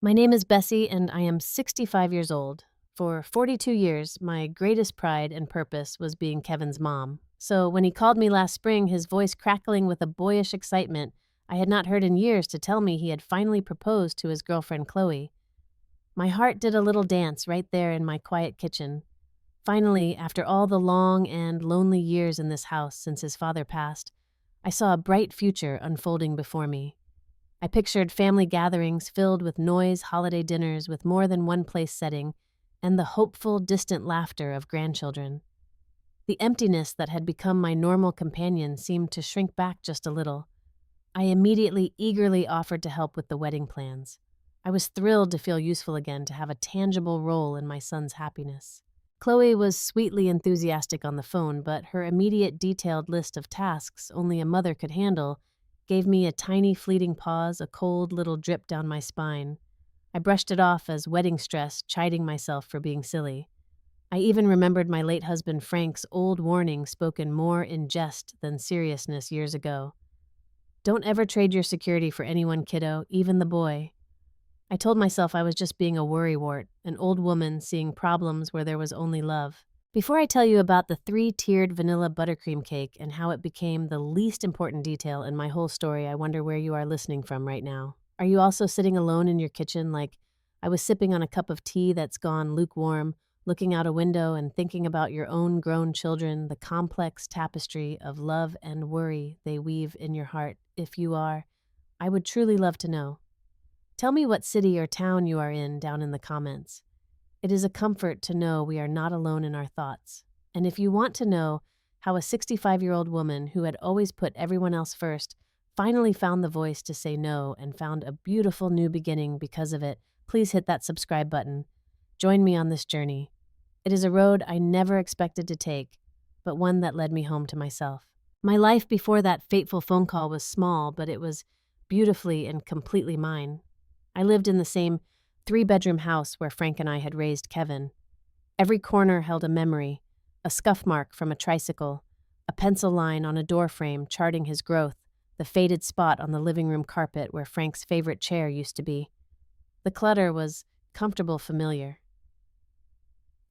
My name is Bessie, and I am 65 years old. For 42 years, my greatest pride and purpose was being Kevin's mom. So when he called me last spring, his voice crackling with a boyish excitement I had not heard in years to tell me he had finally proposed to his girlfriend Chloe, my heart did a little dance right there in my quiet kitchen. Finally, after all the long and lonely years in this house since his father passed, I saw a bright future unfolding before me. I pictured family gatherings filled with noise, holiday dinners with more than one place setting, and the hopeful, distant laughter of grandchildren. The emptiness that had become my normal companion seemed to shrink back just a little. I immediately eagerly offered to help with the wedding plans. I was thrilled to feel useful again, to have a tangible role in my son's happiness. Chloe was sweetly enthusiastic on the phone, but her immediate detailed list of tasks only a mother could handle gave me a tiny fleeting pause, a cold little drip down my spine. I brushed it off as wedding stress, chiding myself for being silly. I even remembered my late husband Frank's old warning, spoken more in jest than seriousness years ago. Don't ever trade your security for anyone, kiddo, even the boy. I told myself I was just being a worrywart, an old woman seeing problems where there was only love. Before I tell you about the three-tiered vanilla buttercream cake and how it became the least important detail in my whole story, I wonder where you are listening from right now. Are you also sitting alone in your kitchen like I was, sipping on a cup of tea that's gone lukewarm, looking out a window and thinking about your own grown children, the complex tapestry of love and worry they weave in your heart? If you are, I would truly love to know. Tell me what city or town you are in down in the comments. It is a comfort to know we are not alone in our thoughts. And if you want to know how a 65-year-old woman who had always put everyone else first finally found the voice to say no and found a beautiful new beginning because of it, please hit that subscribe button. Join me on this journey. It is a road I never expected to take, but one that led me home to myself. My life before that fateful phone call was small, but it was beautifully and completely mine. I lived in the same three-bedroom house where Frank and I had raised Kevin. Every corner held a memory, a scuff mark from a tricycle, a pencil line on a doorframe charting his growth, the faded spot on the living room carpet where Frank's favorite chair used to be. The clutter was comfortable, familiar.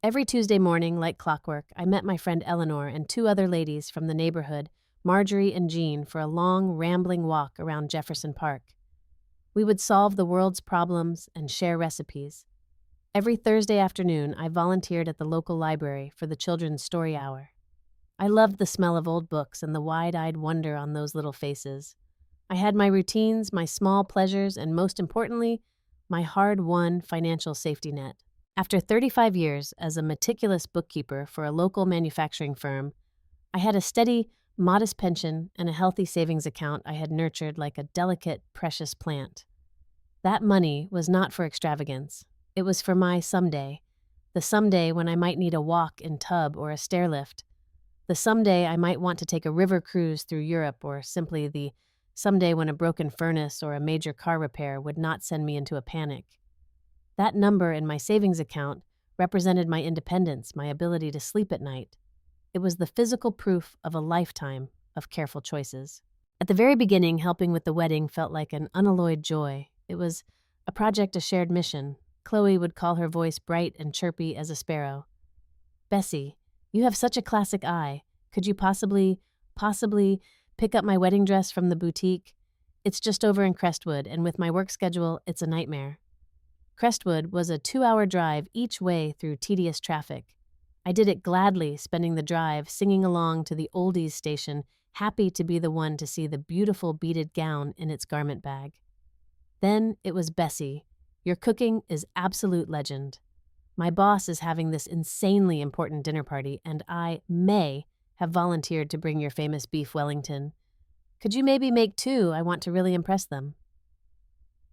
Every Tuesday morning, like clockwork, I met my friend Eleanor and two other ladies from the neighborhood, Marjorie and Jean, for a long, rambling walk around Jefferson Park. We would solve the world's problems and share recipes. Every Thursday afternoon, I volunteered at the local library for the children's story hour. I loved the smell of old books and the wide-eyed wonder on those little faces. I had my routines, my small pleasures, and most importantly, my hard-won financial safety net. After 35 years as a meticulous bookkeeper for a local manufacturing firm, I had a steady, modest pension and a healthy savings account I had nurtured like a delicate, precious plant. That money was not for extravagance. It was for my someday, the someday when I might need a walk in tub or a stair lift, the someday I might want to take a river cruise through Europe, or simply the someday when a broken furnace or a major car repair would not send me into a panic. That number in my savings account represented my independence, my ability to sleep at night. It was the physical proof of a lifetime of careful choices. At the very beginning, helping with the wedding felt like an unalloyed joy. It was a project, a shared mission. Chloe would call, her voice bright and chirpy as a sparrow. Bessie, you have such a classic eye. Could you possibly pick up my wedding dress from the boutique? It's just over in Crestwood, and with my work schedule, it's a nightmare. Crestwood was a 2-hour drive each way through tedious traffic. I did it gladly, spending the drive singing along to the oldies station, happy to be the one to see the beautiful beaded gown in its garment bag. Then it was Bessie. Your cooking is absolute legend. My boss is having this insanely important dinner party, and I may have volunteered to bring your famous beef Wellington. Could you maybe make two? I want to really impress them.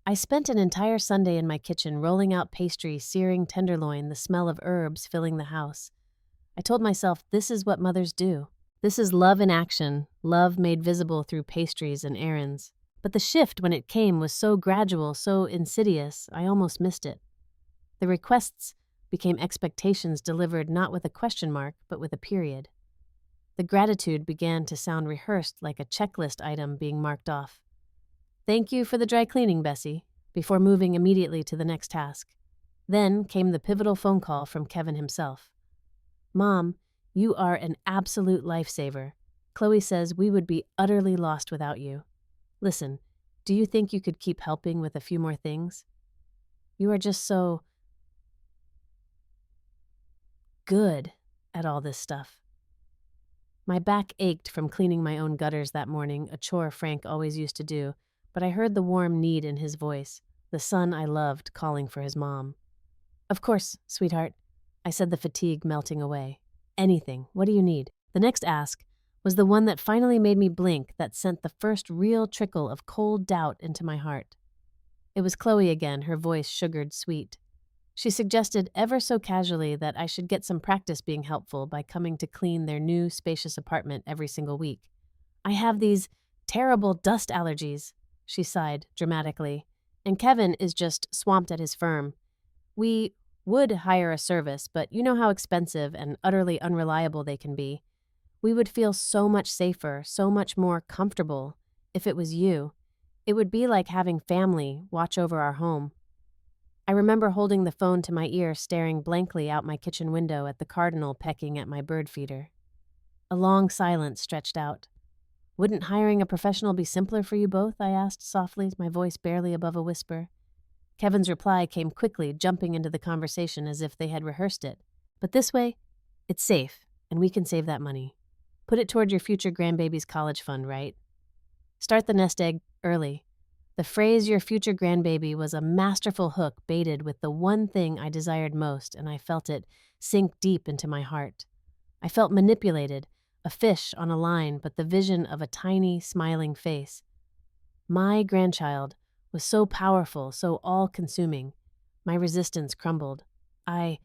I spent an entire Sunday in my kitchen rolling out pastry, searing tenderloin, the smell of herbs filling the house. I told myself this is what mothers do. This is love in action, love made visible through pastries and errands. But the shift when it came was so gradual, so insidious, I almost missed it. The requests became expectations delivered not with a question mark, but with a period. The gratitude began to sound rehearsed, like a checklist item being marked off. Thank you for the dry cleaning, Bessie. before moving immediately to the next task. Then came the pivotal phone call from Kevin himself. "Mom, you are an absolute lifesaver. Chloe says we would be utterly lost without you. Listen, do you think you could keep helping with a few more things? You are just so good at all this stuff." My back ached from cleaning my own gutters that morning, a chore Frank always used to do, but I heard the warm need in his voice, the son I loved calling for his mom. "Of course, sweetheart," I said, the fatigue melting away. "Anything. What do you need?" The next ask was the one that finally made me blink, that sent the first real trickle of cold doubt into my heart. It was Chloe again, her voice sugared sweet. She suggested ever so casually that I should get some practice being helpful by coming to clean their new, spacious apartment every single week. "I have these terrible dust allergies," she sighed dramatically, "and Kevin is just swamped at his firm. We would hire a service, but you know how expensive and utterly unreliable they can be. We would feel so much safer, so much more comfortable if it was you. It would be like having family watch over our home." I remember holding the phone to my ear, staring blankly out my kitchen window at the cardinal pecking at my bird feeder. A long silence stretched out. "Wouldn't hiring a professional be simpler for you both?" I asked softly, my voice barely above a whisper. Kevin's reply came quickly, jumping into the conversation as if they had rehearsed it. "But this way, it's safe, and we can save that money. Put it toward your future grandbaby's college fund, right? Start the nest egg early." The phrase "your future grandbaby" was a masterful hook baited with the one thing I desired most, and I felt it sink deep into my heart. I felt manipulated, a fish on a line, but the vision of a tiny, smiling face. My grandchild was so powerful, so all-consuming. My resistance crumbled. I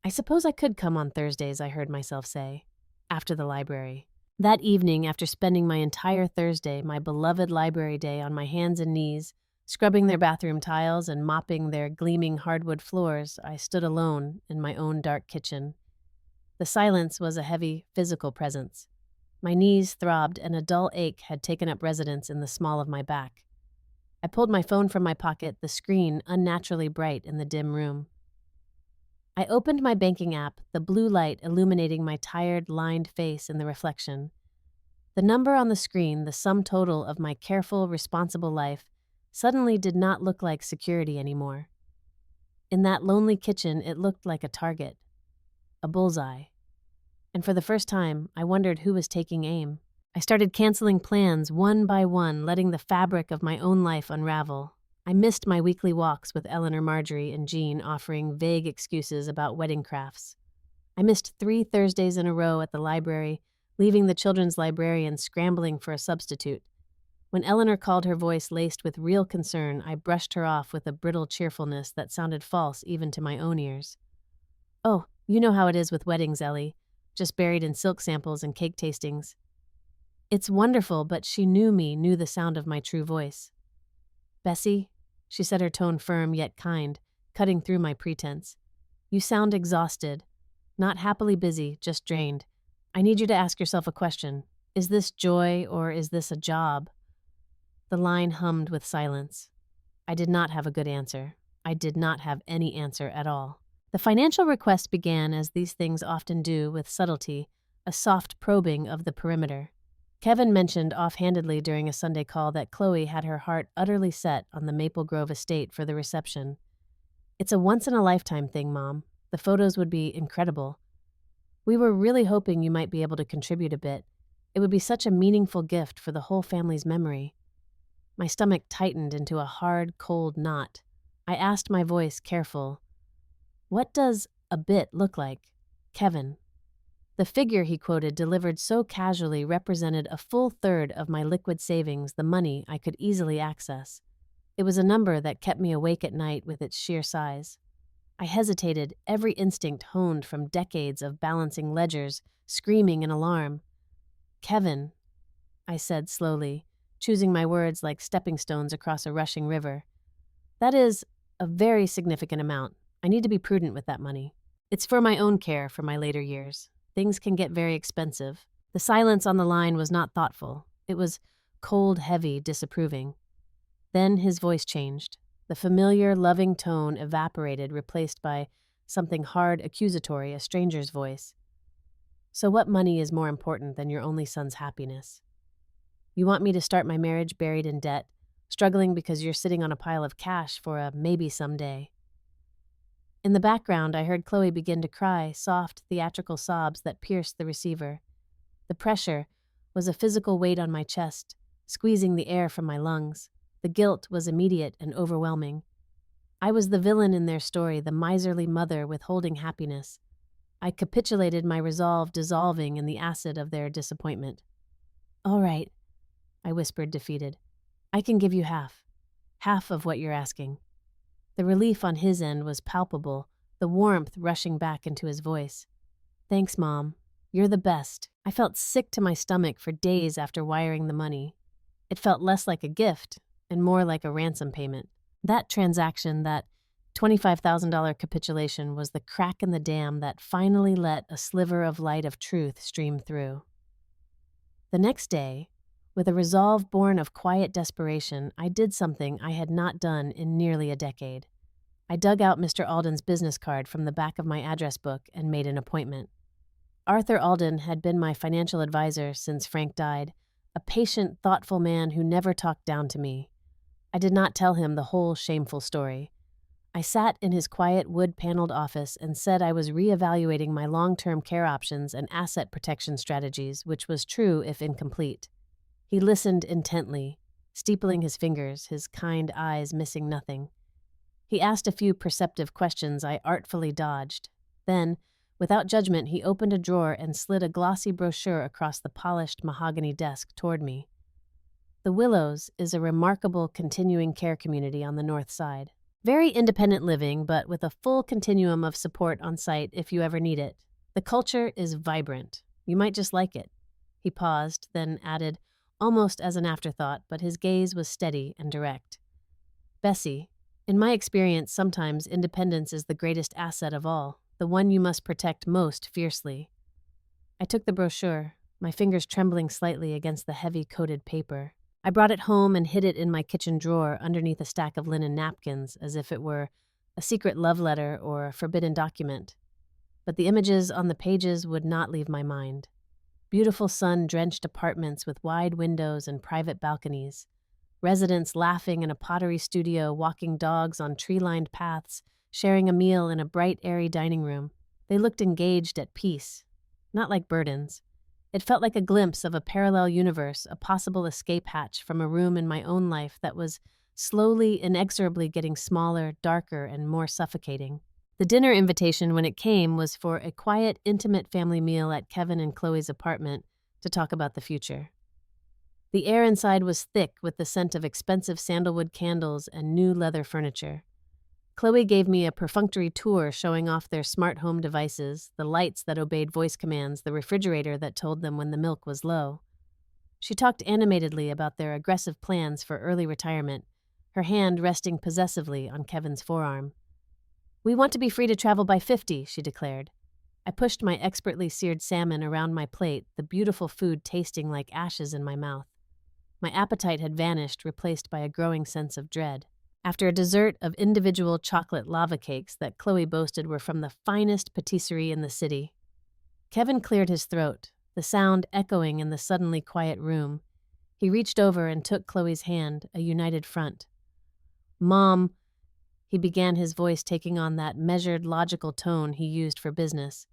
suppose I could come on Thursdays," I heard myself say, after the library. That evening, after spending my entire Thursday, my beloved library day, on my hands and knees, scrubbing their bathroom tiles and mopping their gleaming hardwood floors, I stood alone in my own dark kitchen. The silence was a heavy physical presence. My knees throbbed, and a dull ache had taken up residence in the small of my back. I pulled my phone from my pocket, the screen unnaturally bright in the dim room. I opened my banking app, the blue light illuminating my tired, lined face in the reflection. The number on the screen, the sum total of my careful, responsible life, suddenly did not look like security anymore. In that lonely kitchen, it looked like a target, a bullseye. And for the first time, I wondered who was taking aim. I started canceling plans one by one, letting the fabric of my own life unravel. I missed my weekly walks with Eleanor, Marjorie, and Jean, offering vague excuses about wedding crafts. I missed 3 Thursdays in a row at the library, leaving the children's librarian scrambling for a substitute. When Eleanor called, her voice laced with real concern, I brushed her off with a brittle cheerfulness that sounded false even to my own ears. "Oh, you know how it is with weddings, Ellie, just buried in silk samples and cake tastings." It's wonderful, but she knew the sound of my true voice. "Bessie," she said, her tone firm yet kind, cutting through my pretense. "You sound exhausted. Not happily busy, just drained. I need you to ask yourself a question. Is this joy or is this a job?" The line hummed with silence. I did not have a good answer. I did not have any answer at all. The financial request began, as these things often do, with subtlety, a soft probing of the perimeter. Kevin mentioned offhandedly during a Sunday call that Chloe had her heart utterly set on the Maple Grove estate for the reception. "It's a once-in-a-lifetime thing, Mom. The photos would be incredible. We were really hoping you might be able to contribute a bit. It would be such a meaningful gift for the whole family's memory." My stomach tightened into a hard, cold knot. I asked, my voice careful, "What does a bit look like?" Kevin. The figure he quoted, delivered so casually, represented a full third of my liquid savings, the money I could easily access. It was a number that kept me awake at night with its sheer size. I hesitated, every instinct honed from decades of balancing ledgers, screaming in alarm. "Kevin," I said slowly, choosing my words like stepping stones across a rushing river. "That is a very significant amount. I need to be prudent with that money. It's for my own care for my later years. Things can get very expensive." The silence on the line was not thoughtful. It was cold, heavy, disapproving. Then his voice changed. The familiar, loving tone evaporated, replaced by something hard, accusatory, a stranger's voice. So what money is more important than your only son's happiness? You want me to start my marriage buried in debt, struggling because you're sitting on a pile of cash for a maybe someday? In the background, I heard Chloe begin to cry, soft, theatrical sobs that pierced the receiver. The pressure was a physical weight on my chest, squeezing the air from my lungs. The guilt was immediate and overwhelming. I was the villain in their story, the miserly mother withholding happiness. I capitulated, my resolve dissolving in the acid of their disappointment. "All right," I whispered, defeated. "I can give you half of what you're asking." The relief on his end was palpable, the warmth rushing back into his voice. "Thanks, Mom. You're the best." I felt sick to my stomach for days after wiring the money. It felt less like a gift and more like a ransom payment. That transaction, that $25,000 capitulation, was the crack in the dam that finally let a sliver of light of truth stream through. The next day, with a resolve born of quiet desperation, I did something I had not done in nearly a decade. I dug out Mr. Alden's business card from the back of my address book and made an appointment. Arthur Alden had been my financial advisor since Frank died, a patient, thoughtful man who never talked down to me. I did not tell him the whole shameful story. I sat in his quiet wood-paneled office and said I was reevaluating my long-term care options and asset protection strategies, which was true if incomplete. He listened intently, steepling his fingers, his kind eyes missing nothing. He asked a few perceptive questions I artfully dodged. Then, without judgment, he opened a drawer and slid a glossy brochure across the polished mahogany desk toward me. The Willows is a remarkable continuing care community on the north side. Very independent living, but with a full continuum of support on site if you ever need it. The culture is vibrant. You might just like it. He paused, then added, almost as an afterthought, but his gaze was steady and direct. "Bessie, in my experience, sometimes independence is the greatest asset of all, the one you must protect most fiercely." I took the brochure, my fingers trembling slightly against the heavy coated paper. I brought it home and hid it in my kitchen drawer underneath a stack of linen napkins, as if it were a secret love letter or a forbidden document. But the images on the pages would not leave my mind. Beautiful sun-drenched apartments with wide windows and private balconies. Residents laughing in a pottery studio, walking dogs on tree-lined paths, sharing a meal in a bright, airy dining room. They looked engaged, at peace, not like burdens. It felt like a glimpse of a parallel universe, a possible escape hatch from a room in my own life that was slowly, inexorably getting smaller, darker, and more suffocating. The dinner invitation, when it came, was for a quiet, intimate family meal at Kevin and Chloe's apartment to talk about the future. The air inside was thick with the scent of expensive sandalwood candles and new leather furniture. Chloe gave me a perfunctory tour showing off their smart home devices, the lights that obeyed voice commands, the refrigerator that told them when the milk was low. She talked animatedly about their aggressive plans for early retirement, her hand resting possessively on Kevin's forearm. "We want to be free to travel by 50, she declared. I pushed my expertly seared salmon around my plate, the beautiful food tasting like ashes in my mouth. My appetite had vanished, replaced by a growing sense of dread. After a dessert of individual chocolate lava cakes that Chloe boasted were from the finest patisserie in the city, Kevin cleared his throat, the sound echoing in the suddenly quiet room. He reached over and took Chloe's hand, a united front. "Mom," he began, his voice taking on that measured, logical tone he used for business.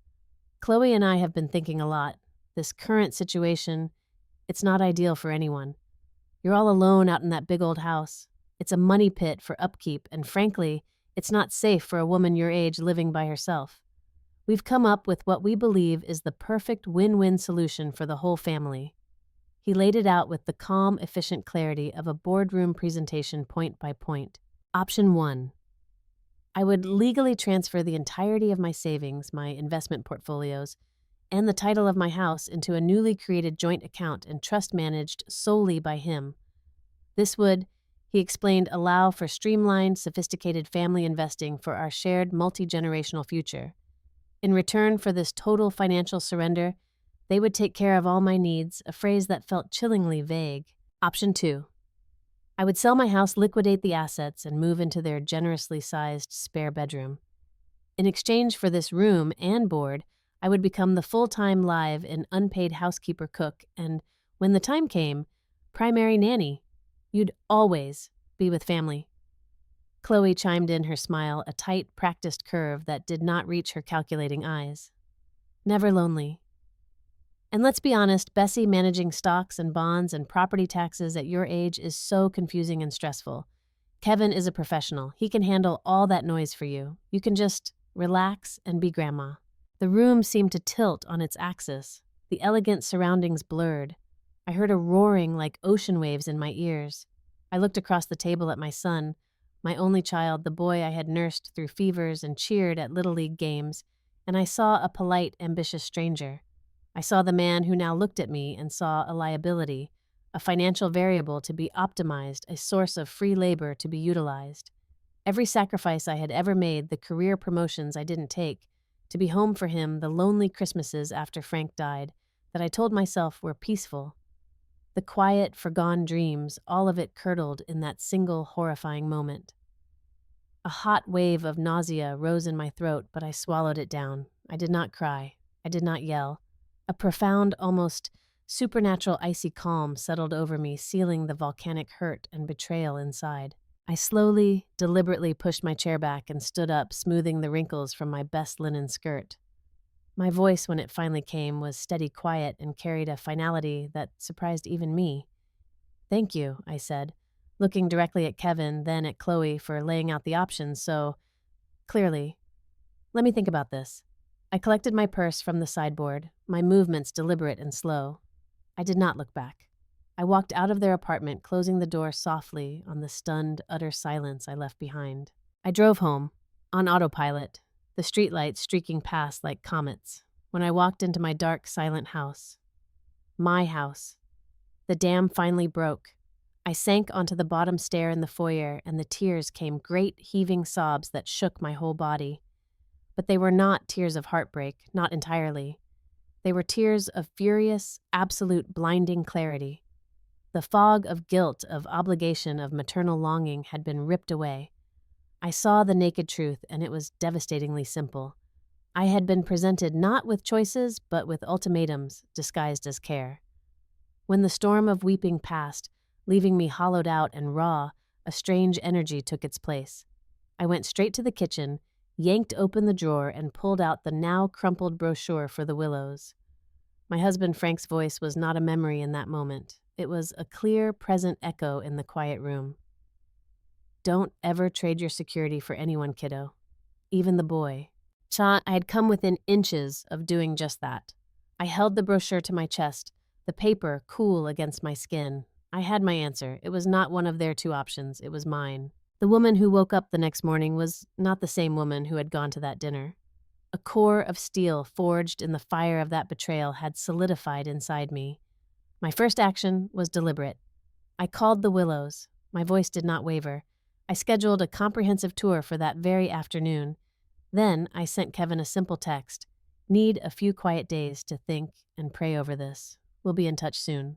"Chloe and I have been thinking a lot. This current situation, it's not ideal for anyone. You're all alone out in that big old house. It's a money pit for upkeep, and frankly, it's not safe for a woman your age living by herself. We've come up with what we believe is the perfect win-win solution for the whole family." He laid it out with the calm, efficient clarity of a boardroom presentation, point by point. Option 1. I would legally transfer the entirety of my savings, my investment portfolios, and the title of my house into a newly created joint account and trust managed solely by him. This would, he explained, allow for streamlined, sophisticated family investing for our shared multi-generational future. In return for this total financial surrender, they would take care of all my needs, a phrase that felt chillingly vague. Option 2. I would sell my house, liquidate the assets, and move into their generously sized spare bedroom. In exchange for this room and board, I would become the full-time live and unpaid housekeeper cook and, when the time came, primary nanny. You'd always be with family. Chloe chimed in, her smile a tight, practiced curve that did not reach her calculating eyes. Never lonely. And let's be honest, Bessie, managing stocks and bonds and property taxes at your age is so confusing and stressful. Kevin is a professional. He can handle all that noise for you. You can just relax and be grandma. The room seemed to tilt on its axis. The elegant surroundings blurred. I heard a roaring like ocean waves in my ears. I looked across the table at my son, my only child, the boy I had nursed through fevers and cheered at Little League games, and I saw a polite, ambitious stranger. I saw the man who now looked at me and saw a liability, a financial variable to be optimized, a source of free labor to be utilized. Every sacrifice I had ever made, the career promotions I didn't take, to be home for him, the lonely Christmases after Frank died, that I told myself were peaceful. The quiet, forgone dreams, all of it curdled in that single horrifying moment. A hot wave of nausea rose in my throat, but I swallowed it down. I did not cry. I did not yell. A profound, almost supernatural icy calm settled over me, sealing the volcanic hurt and betrayal inside. I slowly, deliberately pushed my chair back and stood up, smoothing the wrinkles from my best linen skirt. My voice, when it finally came, was steady, quiet, and carried a finality that surprised even me. "Thank you," I said, looking directly at Kevin, then at Chloe for laying out the options so clearly. "Let me think about this." I collected my purse from the sideboard, my movements deliberate and slow. I did not look back. I walked out of their apartment, closing the door softly on the stunned, utter silence I left behind. I drove home, on autopilot, the streetlights streaking past like comets, when I walked into my dark, silent house. My house. The dam finally broke. I sank onto the bottom stair in the foyer, and the tears came, great, heaving sobs that shook my whole body. But they were not tears of heartbreak, not entirely. They were tears of furious, absolute, blinding clarity. The fog of guilt, of obligation, of maternal longing had been ripped away. I saw the naked truth, and it was devastatingly simple. I had been presented not with choices, but with ultimatums disguised as care. When the storm of weeping passed, leaving me hollowed out and raw, a strange energy took its place. I went straight to the kitchen, yanked open the drawer, and pulled out the now crumpled brochure for the Willows. My husband Frank's voice was not a memory in that moment. It was a clear, present echo in the quiet room. "Don't ever trade your security for anyone, kiddo. Even the boy." I had come within inches of doing just that. I held the brochure to my chest, the paper cool against my skin. I had my answer. It was not one of their two options. It was mine. The woman who woke up the next morning was not the same woman who had gone to that dinner. A core of steel forged in the fire of that betrayal had solidified inside me. My first action was deliberate. I called the Willows. My voice did not waver. I scheduled a comprehensive tour for that very afternoon. Then I sent Kevin a simple text. "Need a few quiet days to think and pray over this. We'll be in touch soon."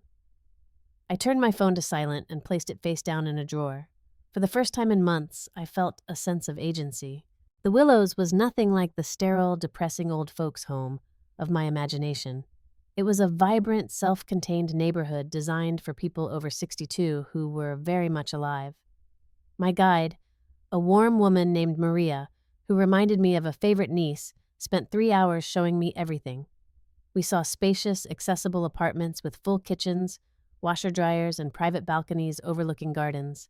I turned my phone to silent and placed it face down in a drawer. For the first time in months, I felt a sense of agency. The Willows was nothing like the sterile, depressing old folks' home of my imagination. It was a vibrant, self-contained neighborhood designed for people over 62 who were very much alive. My guide, a warm woman named Maria, who reminded me of a favorite niece, spent 3 hours showing me everything. We saw spacious, accessible apartments with full kitchens, washer-dryers, and private balconies overlooking gardens.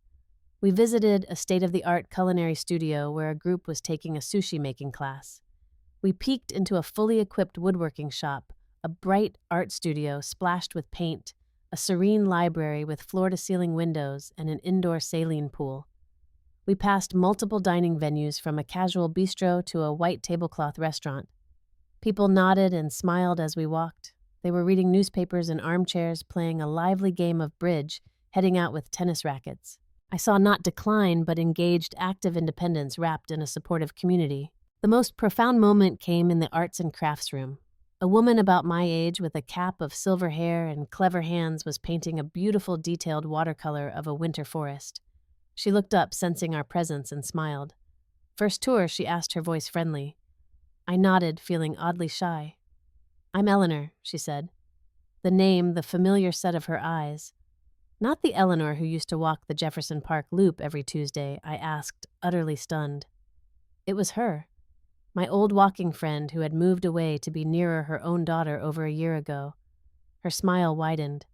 We visited a state-of-the-art culinary studio where a group was taking a sushi-making class. We peeked into a fully equipped woodworking shop, a bright art studio splashed with paint, a serene library with floor-to-ceiling windows, and an indoor saline pool. We passed multiple dining venues from a casual bistro to a white tablecloth restaurant. People nodded and smiled as we walked. They were reading newspapers in armchairs, playing a lively game of bridge, heading out with tennis rackets. I saw not decline, but engaged, active independence wrapped in a supportive community. The most profound moment came in the arts and crafts room. A woman about my age with a cap of silver hair and clever hands was painting a beautiful detailed watercolor of a winter forest. She looked up, sensing our presence, and smiled. "First tour?" she asked, her voice friendly. I nodded, feeling oddly shy. "I'm Eleanor," she said. The name, the familiar set of her eyes. "Not the Eleanor who used to walk the Jefferson Park Loop every Tuesday?" I asked, utterly stunned. It was her, my old walking friend who had moved away to be nearer her own daughter over a year ago. Her smile widened.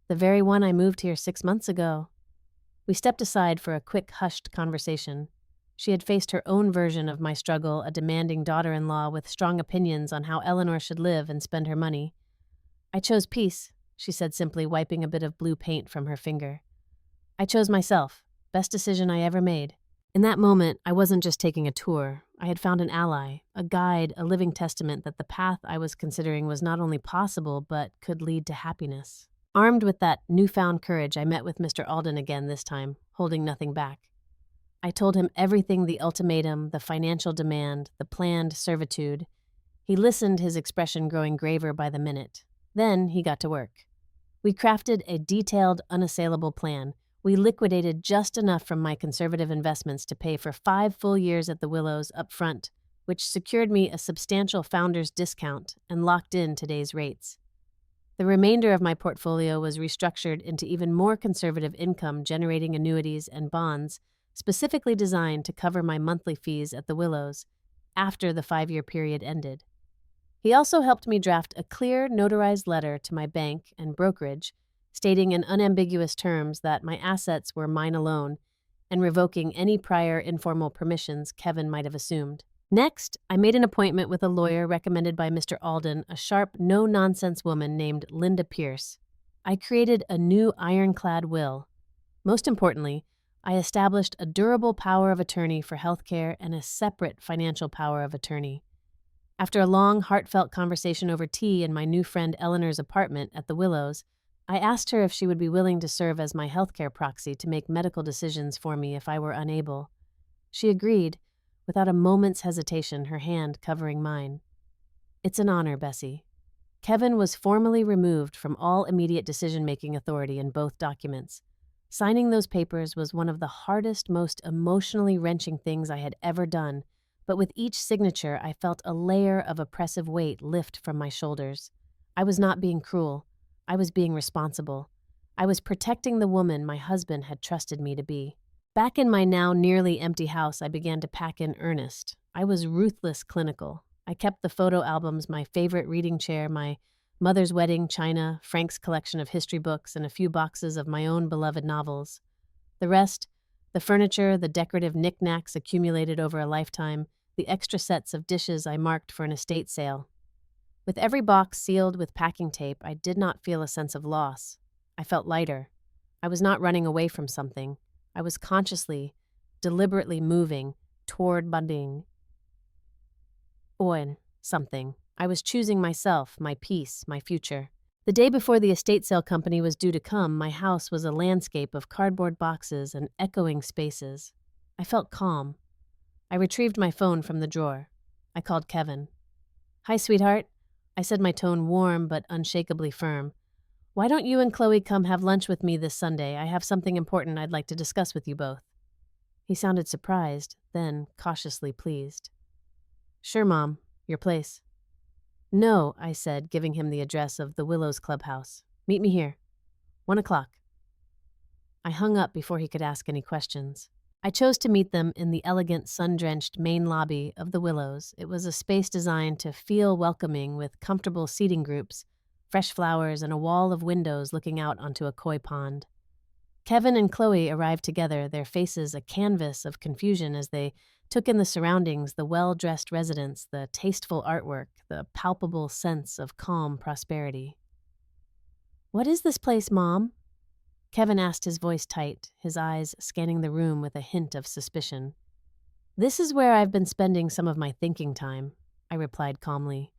"The very one I moved here 6 months ago." We stepped aside for a quick, hushed conversation. She had faced her own version of my struggle, a demanding daughter-in-law with strong opinions on how Eleanor should live and spend her money. "I chose peace," she said simply, wiping a bit of blue paint from her finger. "I chose myself. Best decision I ever made." In that moment, I wasn't just taking a tour. I had found an ally, a guide, a living testament that the path I was considering was not only possible, but could lead to happiness. Armed with that newfound courage, I met with Mr. Alden again this time, holding nothing back. I told him everything: the ultimatum, the financial demand, the planned servitude. He listened, his expression growing graver by the minute. Then he got to work. We crafted a detailed, unassailable plan. We liquidated just enough from my conservative investments to pay for 5 full years at the Willows up front, which secured me a substantial founder's discount and locked in today's rates. The remainder of my portfolio was restructured into even more conservative income-generating annuities and bonds, specifically designed to cover my monthly fees at the Willows after the 5-year period ended. He also helped me draft a clear, notarized letter to my bank and brokerage, stating in unambiguous terms that my assets were mine alone and revoking any prior informal permissions Kevin might have assumed. Next, I made an appointment with a lawyer recommended by Mr. Alden, a sharp, no-nonsense woman named Linda Pierce. I created a new ironclad will. Most importantly, I established a durable power of attorney for healthcare and a separate financial power of attorney. After a long, heartfelt conversation over tea in my new friend Eleanor's apartment at the Willows, I asked her if she would be willing to serve as my healthcare proxy to make medical decisions for me if I were unable. She agreed, without a moment's hesitation, her hand covering mine. "It's an honor, Bessie." Kevin was formally removed from all immediate decision-making authority in both documents. Signing those papers was one of the hardest, most emotionally wrenching things I had ever done, but with each signature I felt a layer of oppressive weight lift from my shoulders. I was not being cruel. I was being responsible. I was protecting the woman my husband had trusted me to be. Back in my now nearly empty house, I began to pack in earnest. I was ruthless clinical. I kept the photo albums, my favorite reading chair, my mother's wedding china, Frank's collection of history books, and a few boxes of my own beloved novels. The rest, the furniture, the decorative knickknacks accumulated over a lifetime, the extra sets of dishes I marked for an estate sale. With every box sealed with packing tape, I did not feel a sense of loss. I felt lighter. I was not running away from something. I was consciously, deliberately moving toward budding. Something. I was choosing myself, my peace, my future. The day before the estate sale company was due to come, my house was a landscape of cardboard boxes and echoing spaces. I felt calm. I retrieved my phone from the drawer. I called Kevin. "Hi, sweetheart." I said, my tone warm but unshakably firm. "Why don't you and Chloe come have lunch with me this Sunday? I have something important I'd like to discuss with you both." He sounded surprised, then cautiously pleased. "Sure, Mom. Your place." "No," I said, giving him the address of the Willows Clubhouse. "Meet me here. 1:00. I hung up before he could ask any questions. I chose to meet them in the elegant, sun-drenched main lobby of the Willows. It was a space designed to feel welcoming with comfortable seating groups, fresh flowers, and a wall of windows looking out onto a koi pond. Kevin and Chloe arrived together, their faces a canvas of confusion as they took in the surroundings, the well-dressed residents, the tasteful artwork, the palpable sense of calm prosperity. "What is this place, Mom?" Kevin asked, his voice tight, his eyes scanning the room with a hint of suspicion. "This is where I've been spending some of my thinking time," I replied calmly.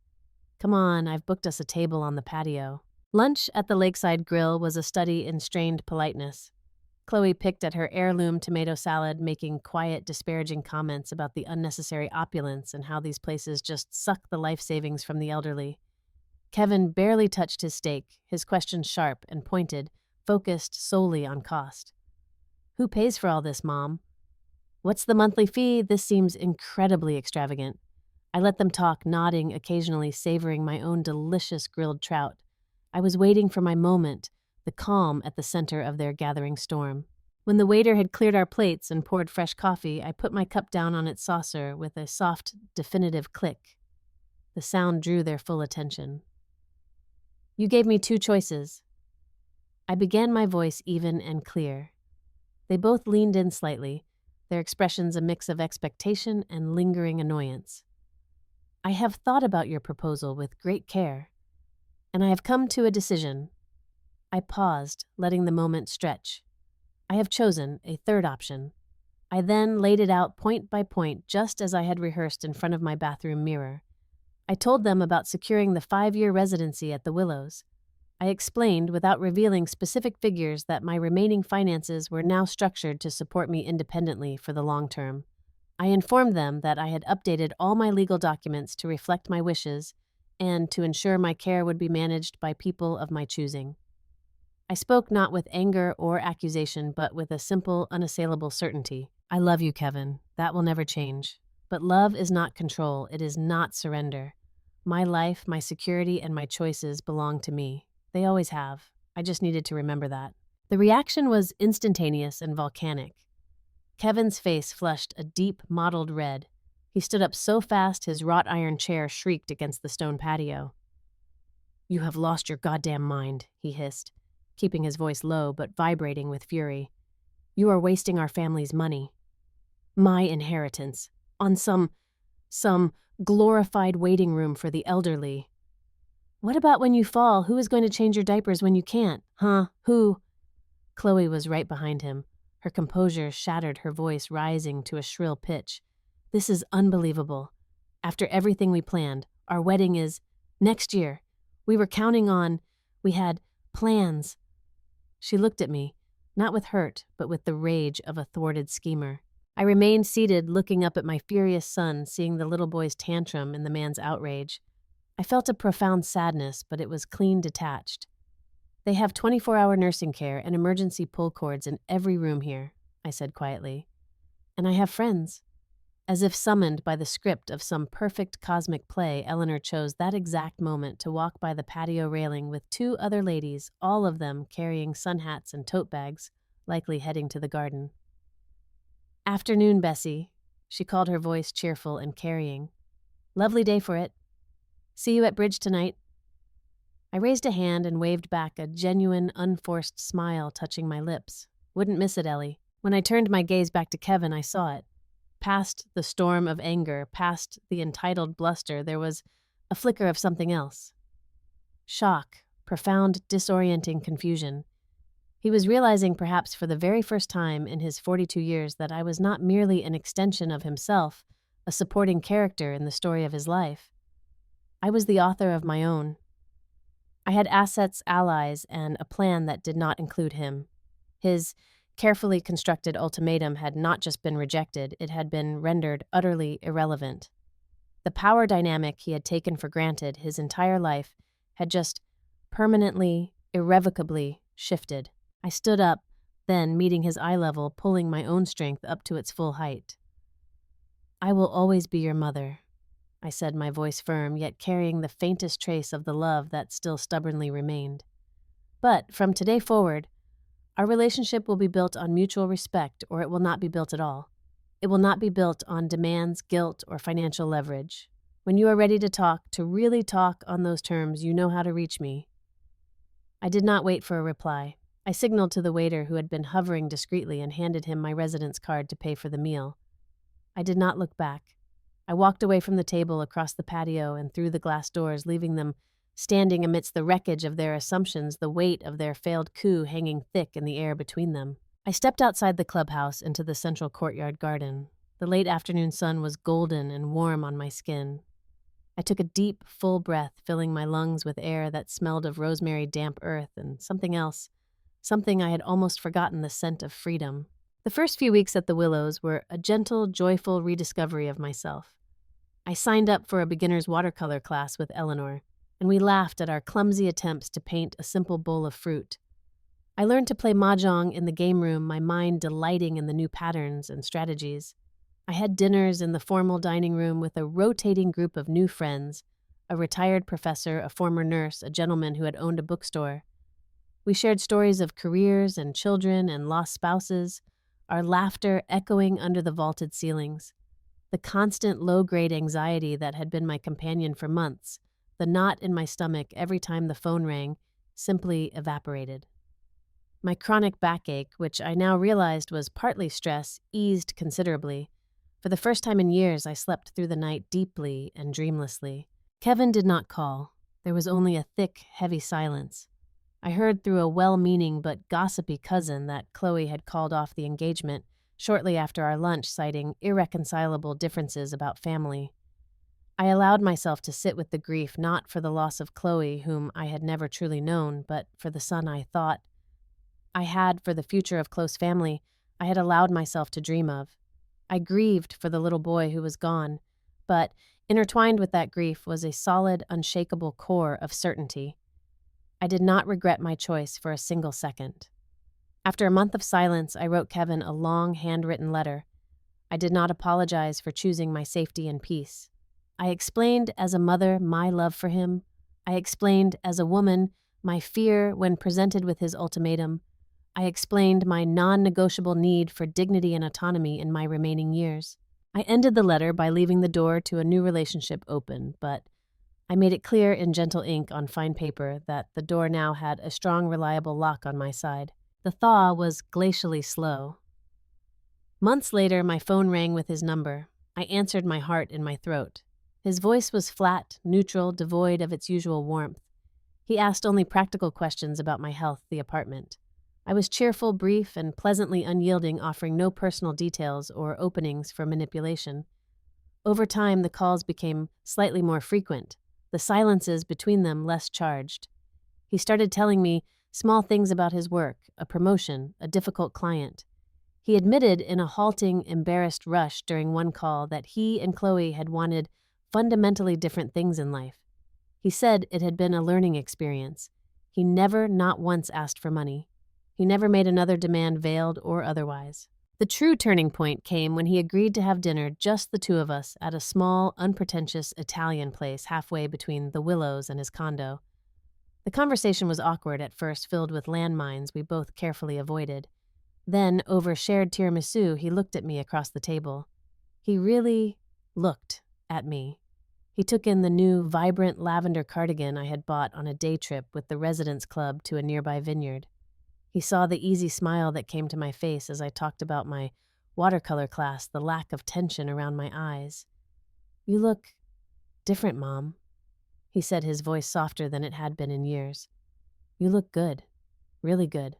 "Come on, I've booked us a table on the patio." Lunch at the Lakeside Grill was a study in strained politeness. Chloe picked at her heirloom tomato salad, making quiet, disparaging comments about the unnecessary opulence and how these places just suck the life savings from the elderly. Kevin barely touched his steak, his questions sharp and pointed, focused solely on cost. Who pays for all this, Mom? What's the monthly fee? This seems incredibly extravagant. I let them talk, nodding, occasionally savoring my own delicious grilled trout. I was waiting for my moment, the calm at the center of their gathering storm. When the waiter had cleared our plates and poured fresh coffee, I put my cup down on its saucer with a soft, definitive click. The sound drew their full attention. You gave me two choices. I began my voice even and clear. They both leaned in slightly, their expressions a mix of expectation and lingering annoyance. I have thought about your proposal with great care, and I have come to a decision. I paused, letting the moment stretch. I have chosen a third option. I then laid it out point by point, just as I had rehearsed in front of my bathroom mirror. I told them about securing the 5-year residency at the Willows. I explained, without revealing specific figures, that my remaining finances were now structured to support me independently for the long term. I informed them that I had updated all my legal documents to reflect my wishes and to ensure my care would be managed by people of my choosing. I spoke not with anger or accusation, but with a simple, unassailable certainty. I love you, Kevin. That will never change. But love is not control. It is not surrender. My life, my security, and my choices belong to me. They always have. I just needed to remember that. The reaction was instantaneous and volcanic. Kevin's face flushed a deep, mottled red. He stood up so fast his wrought iron chair shrieked against the stone patio. You have lost your goddamn mind, he hissed, keeping his voice low but vibrating with fury. You are wasting our family's money. My inheritance. On some glorified waiting room for the elderly. What about when you fall? Who is going to change your diapers when you can't? Huh? Who? Chloe was right behind him. Her composure shattered, her voice rising to a shrill pitch. This is unbelievable. After everything we planned, our wedding is next year. We were counting on, we had plans. She looked at me, not with hurt, but with the rage of a thwarted schemer. I remained seated, looking up at my furious son, seeing the little boy's tantrum and the man's outrage. I felt a profound sadness, but it was clean detached. They have 24-hour nursing care and emergency pull cords in every room here, I said quietly. And I have friends. As if summoned by the script of some perfect cosmic play, Eleanor chose that exact moment to walk by the patio railing with 2 other ladies, all of them carrying sun hats and tote bags, likely heading to the garden. Afternoon, Bessie, she called, her voice cheerful and carrying. Lovely day for it. See you at bridge tonight. I raised a hand and waved back, a genuine, unforced smile touching my lips. Wouldn't miss it, Ellie. When I turned my gaze back to Kevin, I saw it. Past the storm of anger, past the entitled bluster, there was a flicker of something else. Shock, profound, disorienting confusion. He was realizing, perhaps for the very first time in his 42 years, that I was not merely an extension of himself, a supporting character in the story of his life. I was the author of my own. I had assets, allies, and a plan that did not include him. His carefully constructed ultimatum had not just been rejected, it had been rendered utterly irrelevant. The power dynamic he had taken for granted his entire life had just permanently, irrevocably shifted. I stood up, then, meeting his eye level, pulling my own strength up to its full height. I will always be your mother, I said, my voice firm, yet carrying the faintest trace of the love that still stubbornly remained. But, from today forward, our relationship will be built on mutual respect, or it will not be built at all. It will not be built on demands, guilt, or financial leverage. When you are ready to talk, to really talk on those terms, you know how to reach me. I did not wait for a reply. I signaled to the waiter who had been hovering discreetly and handed him my residence card to pay for the meal. I did not look back. I walked away from the table, across the patio, and through the glass doors, leaving them standing amidst the wreckage of their assumptions, the weight of their failed coup hanging thick in the air between them. I stepped outside the clubhouse into the central courtyard garden. The late afternoon sun was golden and warm on my skin. I took a deep, full breath, filling my lungs with air that smelled of rosemary, damp earth, and something else. Something I had almost forgotten, the scent of freedom. The first few weeks at the Willows were a gentle, joyful rediscovery of myself. I signed up for a beginner's watercolor class with Eleanor, and we laughed at our clumsy attempts to paint a simple bowl of fruit. I learned to play mahjong in the game room, my mind delighting in the new patterns and strategies. I had dinners in the formal dining room with a rotating group of new friends, a retired professor, a former nurse, a gentleman who had owned a bookstore. We shared stories of careers and children and lost spouses, our laughter echoing under the vaulted ceilings. The constant low-grade anxiety that had been my companion for months, the knot in my stomach every time the phone rang, simply evaporated. My chronic backache, which I now realized was partly stress, eased considerably. For the first time in years, I slept through the night deeply and dreamlessly. Kevin did not call. There was only a thick, heavy silence. I heard through a well-meaning but gossipy cousin that Chloe had called off the engagement shortly after our lunch, citing irreconcilable differences about family. I allowed myself to sit with the grief not for the loss of Chloe, whom I had never truly known, but for the son I thought I had for the future of close family I had allowed myself to dream of. I grieved for the little boy who was gone, but intertwined with that grief was a solid, unshakable core of certainty. I did not regret my choice for a single second. After a month of silence, I wrote Kevin a long, handwritten letter. I did not apologize for choosing my safety and peace. I explained as a mother my love for him. I explained as a woman my fear when presented with his ultimatum. I explained my non-negotiable need for dignity and autonomy in my remaining years. I ended the letter by leaving the door to a new relationship open, but I made it clear in gentle ink on fine paper that the door now had a strong, reliable lock on my side. The thaw was glacially slow. Months later, my phone rang with his number. I answered, my heart in my throat. His voice was flat, neutral, devoid of its usual warmth. He asked only practical questions about my health, the apartment. I was cheerful, brief, and pleasantly unyielding, offering no personal details or openings for manipulation. Over time, the calls became slightly more frequent, the silences between them less charged. He started telling me small things about his work, a promotion, a difficult client. He admitted in a halting, embarrassed rush during one call that he and Chloe had wanted fundamentally different things in life. He said it had been a learning experience. He never, not once, asked for money. He never made another demand, veiled or otherwise. The true turning point came when he agreed to have dinner, just the two of us, at a small, unpretentious Italian place halfway between the Willows and his condo. The conversation was awkward at first, filled with landmines we both carefully avoided. Then, over shared tiramisu, he looked at me across the table. He really looked at me. He took in the new, vibrant lavender cardigan I had bought on a day trip with the residents' club to a nearby vineyard. He saw the easy smile that came to my face as I talked about my watercolor class, the lack of tension around my eyes. "You look different, Mom," he said, his voice softer than it had been in years. "You look good, really good."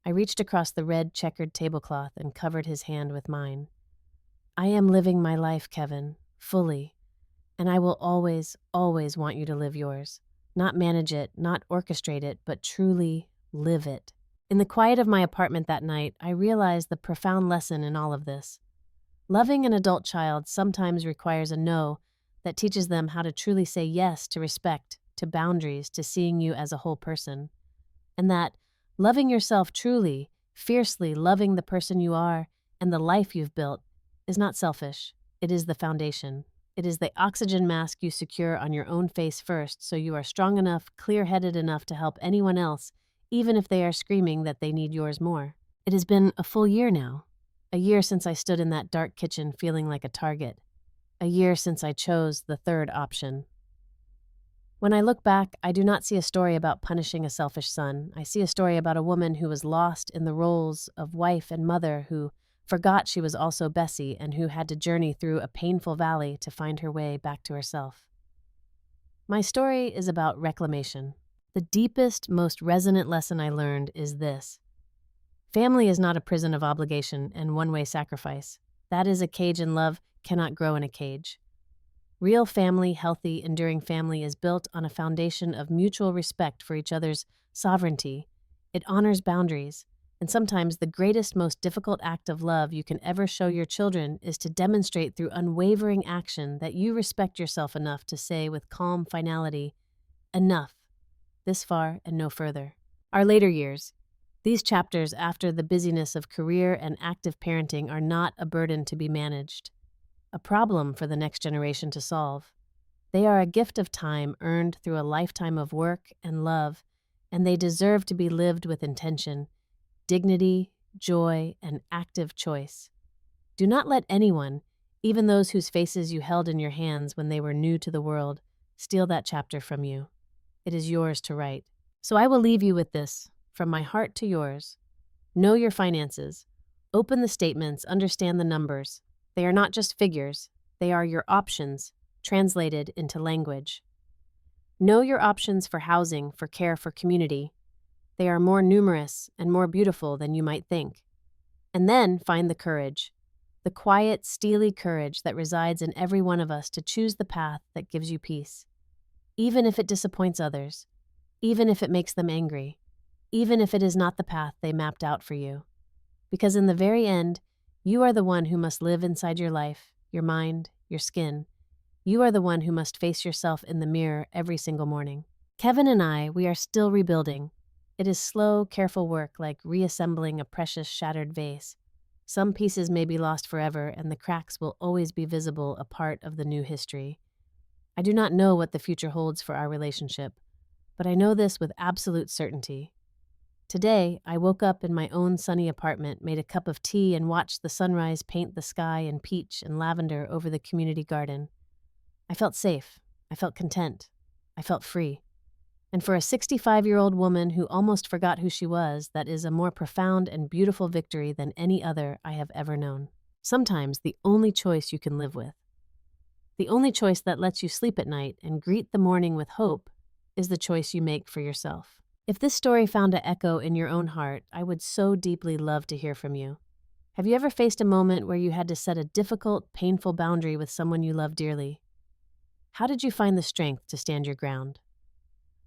I reached across the red checkered tablecloth and covered his hand with mine. "I am living my life, Kevin, fully, and I will always, always want you to live yours. Not manage it, not orchestrate it, but truly live it." In the quiet of my apartment that night, I realized the profound lesson in all of this. Loving an adult child sometimes requires a no that teaches them how to truly say yes to respect, to boundaries, to seeing you as a whole person. And that loving yourself truly, fiercely loving the person you are and the life you've built is not selfish. It is the foundation. It is the oxygen mask you secure on your own face first, so you are strong enough, clear-headed enough to help anyone else, even if they are screaming that they need yours more. It has been a full year now. A year since I stood in that dark kitchen feeling like a target. A year since I chose the third option. When I look back, I do not see a story about punishing a selfish son. I see a story about a woman who was lost in the roles of wife and mother, who forgot she was also Bessie, and who had to journey through a painful valley to find her way back to herself. My story is about reclamation. The deepest, most resonant lesson I learned is this. Family is not a prison of obligation and one-way sacrifice. That is a cage, and love cannot grow in a cage. Real family, healthy, enduring family, is built on a foundation of mutual respect for each other's sovereignty. It honors boundaries, and sometimes the greatest, most difficult act of love you can ever show your children is to demonstrate through unwavering action that you respect yourself enough to say with calm finality, Enough. This far and no further. Our later years. These chapters after the busyness of career and active parenting are not a burden to be managed, a problem for the next generation to solve. They are a gift of time earned through a lifetime of work and love, and they deserve to be lived with intention, dignity, joy, and active choice. Do not let anyone, even those whose faces you held in your hands when they were new to the world, steal that chapter from you. It is yours to write. So I will leave you with this, from my heart to yours. Know your finances. Open the statements, understand the numbers. They are not just figures, they are your options, translated into language. Know your options for housing, for care, for community. They are more numerous and more beautiful than you might think. And then find the courage, the quiet, steely courage that resides in every one of us to choose the path that gives you peace. Even if it disappoints others, even if it makes them angry, even if it is not the path they mapped out for you. Because in the very end, you are the one who must live inside your life, your mind, your skin. You are the one who must face yourself in the mirror every single morning. Kevin and I, we are still rebuilding. It is slow, careful work like reassembling a precious shattered vase. Some pieces may be lost forever, and the cracks will always be visible, a part of the new history. I do not know what the future holds for our relationship, but I know this with absolute certainty. Today, I woke up in my own sunny apartment, made a cup of tea, and watched the sunrise paint the sky in peach and lavender over the community garden. I felt safe. I felt content. I felt free. And for a 65-year-old woman who almost forgot who she was, that is a more profound and beautiful victory than any other I have ever known. Sometimes the only choice you can live with, the only choice that lets you sleep at night and greet the morning with hope, is the choice you make for yourself. If this story found an echo in your own heart, I would so deeply love to hear from you. Have you ever faced a moment where you had to set a difficult, painful boundary with someone you love dearly? How did you find the strength to stand your ground?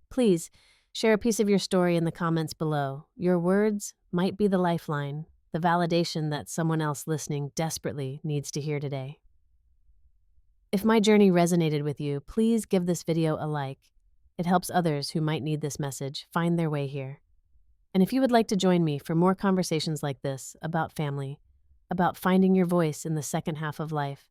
Please, share a piece of your story in the comments below. Your words might be the lifeline, the validation that someone else listening desperately needs to hear today. If my journey resonated with you, please give this video a like. It helps others who might need this message find their way here. And if you would like to join me for more conversations like this about family, about finding your voice in the second half of life,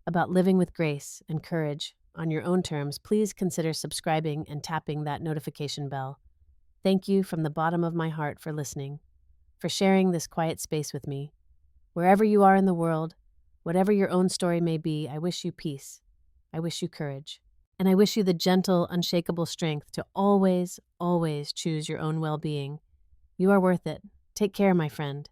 about living with grace and courage on your own terms, please consider subscribing and tapping that notification bell. Thank you from the bottom of my heart for listening, for sharing this quiet space with me. Wherever you are in the world, whatever your own story may be, I wish you peace. I wish you courage. And I wish you the gentle, unshakable strength to always, always choose your own well-being. You are worth it. Take care, my friend.